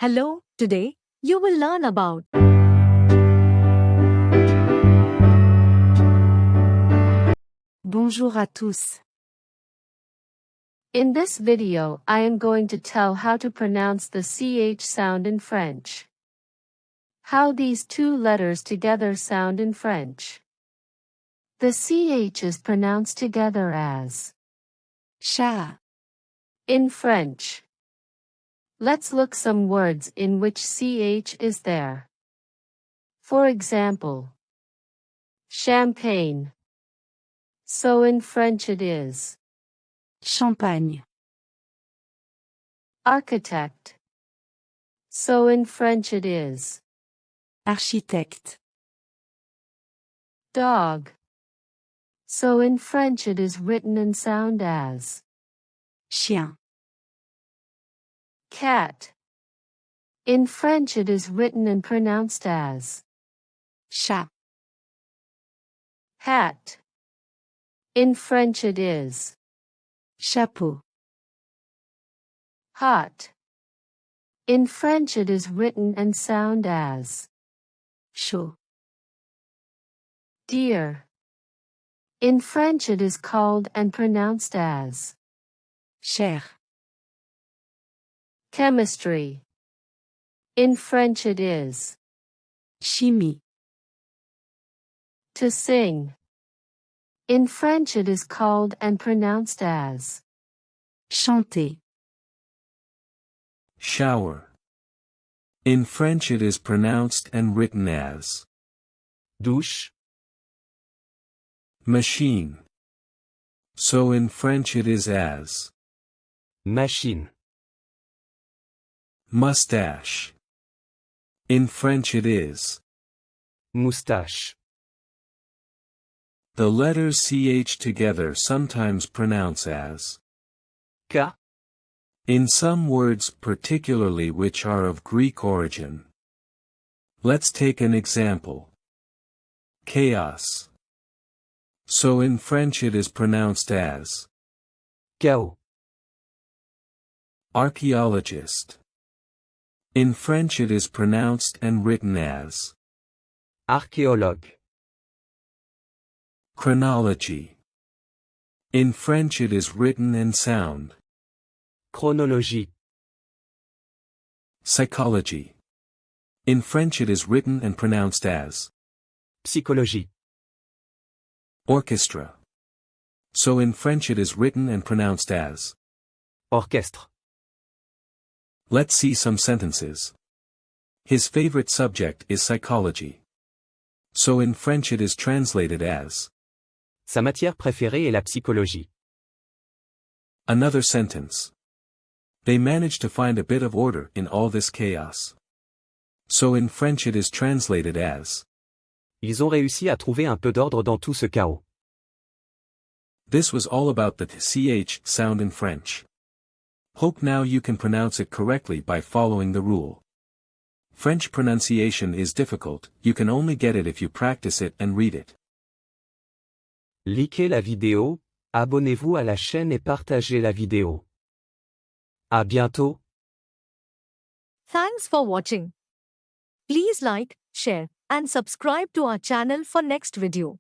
Hello, today you will learn about Bonjour à tous. In this video, I am going to tell how to pronounce the CH sound in French. How these two letters together sound in French. The CH is pronounced together as Chat. in French. Let's look some words in which CH is there. For example, champagne. So in French it is Champagne. architect. So in French it is Architecte. dog. So in French it is written and sound as Chien. cat. In French it is written and pronounced as Chat. hat. In French it is Chapeau. hot. In French it is written and sound as Chaud. deer. In French it is called and pronounced as Chair. chemistry. In French it is Chimie. to sing. In French it is called and pronounced as Chanter. Shower. In French it is pronounced and written as douche, machine. So in French it is as machine, mustache. In French it is. moustache, The letters CH together sometimes pronounce as K, in some words, particularly which are of Greek origin. Let's take an example. Chaos. So in French it is pronounced as chaos, archaeologist. In French it is pronounced and written as archéologue, chronology. In French it is written and sound chronologie, psychology. In French it is written and pronounced as psychologie, orchestra. So in French it is written and pronounced as. orchestre. Let's see some sentences. His favorite subject is psychology. So in French it is translated as. Sa matière préférée est la psychologie. Another sentence. They managed to find a bit of order in all this chaos. So in French it is translated as. Ils ont réussi à trouver un peu d'ordre dans tout ce chaos. This was all about the CH sound in French. Hope now you can pronounce it correctly by following the rule. French pronunciation is difficult, you can only get it if you practice it and read it. Likez la vidéo, abonnez-vous à la chaîne et partagez la vidéo. À bientôt. Thanks for watching. Please like, share, and subscribe to our channel for next video.